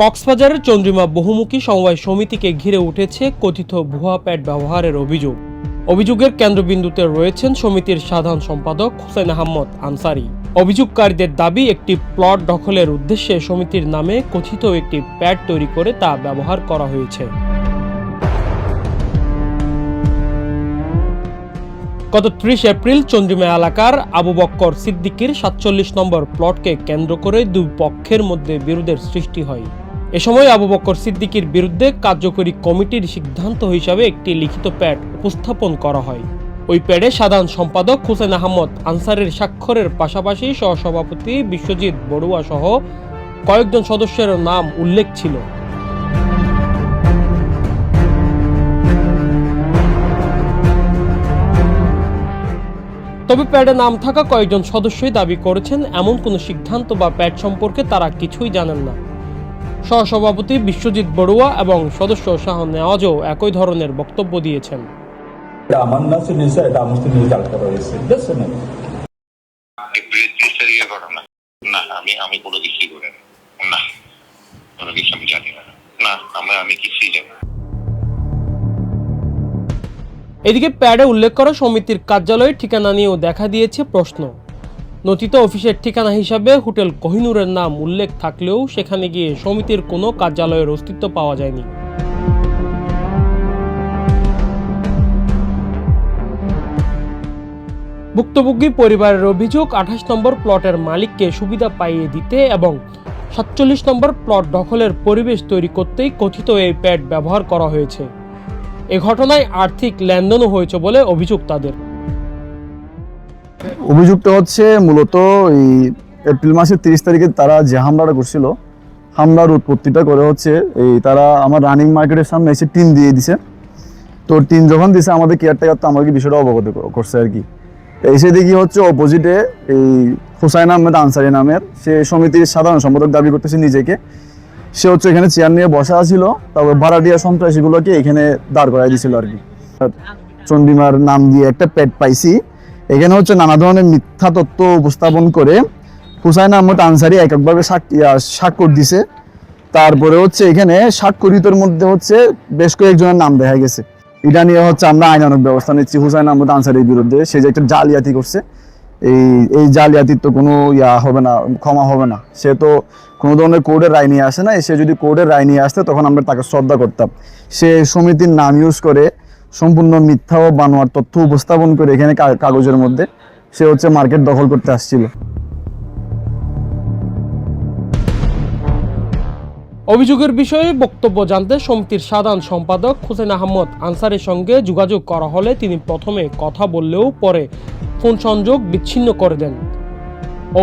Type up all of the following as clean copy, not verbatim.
কক্সবাজারের চন্দ্রিমা বহুমুখী সমবায় সমিতিকে ঘিরে উঠেছে কথিত ভুয়া প্যাড ব্যবহারের অভিযোগ। অভিযোগের কেন্দ্রবিন্দুতে রয়েছেন সমিতির সাধারণ সম্পাদক হুসেন আহমদ আনসারি। অভিযোগকারীদের দাবি, একটি প্লট দখলের উদ্দেশ্যে সমিতির নামে কথিত একটি প্যাড তৈরি করে তা ব্যবহার করা হয়েছে। গত ৩০ এপ্রিল চন্দ্রিমা এলাকার আবু বক্কর সিদ্দিকীর ৪৭ নম্বর প্লটকে কেন্দ্র করে দুই পক্ষের মধ্যে বিরোধের সৃষ্টি হয়। এ সময় আবু বক্কর সিদ্দিকীর বিরুদ্ধে কার্যকরী কমিটির সিদ্ধান্ত হিসাবে একটি লিখিত প্যাড উপস্থাপন করা হয়। ওই প্যাডে সাধারণ সম্পাদক হুসেন আহমদ আনসারের স্বাক্ষরের পাশাপাশি সহসভাপতি বিশ্বজিৎ বড়ুয়া সহ কয়েকজন সদস্যের নাম উল্লেখ ছিল। তবে প্যাডে নাম থাকা কয়েকজন সদস্যই দাবি করেছেন এমন কোনো সিদ্ধান্ত বা প্যাড সম্পর্কে তারা কিছুই জানেন না। সহসভাপতি বিশ্বজিৎ বড়ুয়া এবং সদস্য শাহ নেওয়াজও একই ধরনের বক্তব্য দিয়েছেন। এদিকে প্যাডে উল্লেখ করা সমিতির কার্যালয়ের ঠিকানা নিয়েও দেখা দিয়েছে প্রশ্ন। নথিতে অফিসের ঠিকানা হিসাবে হোটেল কোহিনুরের নাম উল্লেখ থাকলেও সেখানে গিয়ে সমিতির কোনো কার্যালয়ের অস্তিত্ব পাওয়া যায়নি। ভুক্তভোগী পরিবারের অভিযোগ, ২৮ নম্বর প্লটের মালিককে সুবিধা পাইয়ে দিতে এবং ৪৭ নম্বর প্লট দখলের পরিবেশ তৈরি করতেই কথিত এই প্যাড ব্যবহার করা হয়েছে। এ ঘটনায় আর্থিক লেনদেনও হয়েছে বলে অভিযোগ তাদের। অভিযুক্ত হচ্ছে মূলত এই এপ্রিল মাসের ৩০ তারিখে তারা যে হামলাটা করছিল, হামলার উৎপত্তিটা করে হচ্ছে এই তারা আমার রানিং মার্কেটের সামনে এসে টিন দিয়ে দিছে। তো টিন যখন দিছে আমাদের কেয়ারটেকার তো আমাকে বিষয়টা অবগত করছে আর কি। এসে দেখি হচ্ছে অপোজিটে এই হুসাইন আহমেদ আনসারি নামের সে সমিতির সাধারণ সম্পাদক দাবি করতেছে নিজেকে। সে হচ্ছে এখানে চেয়ার নিয়ে বসা ছিল, তারপর ভাড়াটিয়া সন্ত্রাসীগুলোকে এখানে দাঁড় করাই দিয়েছিল আর কি। চন্দ্রিমার নাম দিয়ে একটা প্যাড পাইছি। এখানে হচ্ছে নানা ধরনের মিথ্যা তথ্য উপস্থাপন করে হুসাইন আহমদ আনসারি এককভাবে স্বাক্ষর দিছে। তারপরে হচ্ছে এখানে স্বাক্ষরিতের মধ্যে হচ্ছে বেশ কয়েকজনের নাম দেখা গেছে। এটা নিয়ে হচ্ছে আমরা আইনানুগ ব্যবস্থা নিচ্ছি হুসাইন আহমদ আনসারির বিরুদ্ধে। সে যে একটা জালিয়াতি করছে, এই জালিয়াতির তো কোনো হবে না, ক্ষমা হবে না। সে তো কোনো ধরনের কোর্টের রায় নিয়ে আসে না। সে যদি কোর্টের রায় নিয়ে আসতো তখন আমরা তাকে শ্রদ্ধা করতাম। সে সমিতির নাম ইউজ করে সম্পূর্ণ মিথ্যা ও বানোয়ার তথ্য উপস্থাপন করে এখানে কাগজের মধ্যে সে হচ্ছে মার্কেট দখল করতে আসছিল। অভিযোগের বিষয়ে বক্তব্য জানতে সমিতির সাধারণ সম্পাদক হুসেন আহমদ আনসারের সঙ্গে যোগাযোগ করা হলে তিনি প্রথমে কথা বললেও পরে ফোন সংযোগ বিচ্ছিন্ন করে দেন।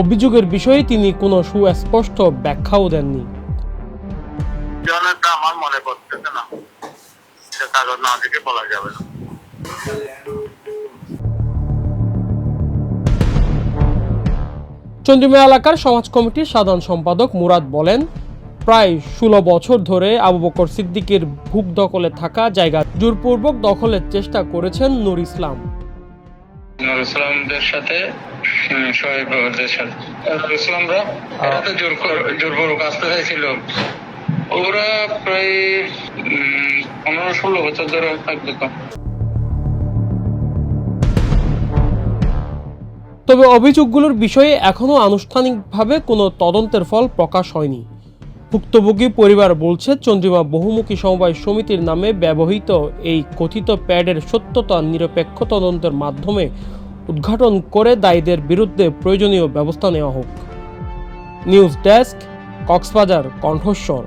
অভিযোগের বিষয়ে তিনি কোনো সুস্পষ্ট ব্যাখ্যাও দেননি। আমার মনে করতেছে না, কাগজ না দেখে বলা যাবে না। চন্দ্রিমা এলাকার সমাজ কমিটির সাধারণ সম্পাদক মুরাদ বলেন, প্রায় ১৬ বছর ধরে আবু বকর সিদ্দিকীর ভূখ দখলে থাকা জায়গা জোরপূর্বক দখলের চেষ্টা করেছেন নূর ইসলাম। নূর ইসলামদের সাথে শহীদদের সাথে নূর ইসলামরা এরা তো জোরপূর্বক আসতে চাইছিল। ওরা প্রায় ১৫-১৬ বছর ধরে থাকবে। তবে অভিযোগগুলোর বিষয়ে এখনও আনুষ্ঠানিকভাবে কোনো তদন্তের ফল প্রকাশ হয়নি। ভুক্তভোগী পরিবার বলছে, চন্দ্রিমা বহুমুখী সমবায় সমিতির নামে ব্যবহৃত এই কথিত প্যাডের সত্যতা নিরপেক্ষ তদন্তের মাধ্যমে উদ্ঘাটন করে দায়ীদের বিরুদ্ধে প্রয়োজনীয় ব্যবস্থা নেওয়া হোক। নিউজ ডেস্ক, কক্সবাজার কণ্ঠস্বর।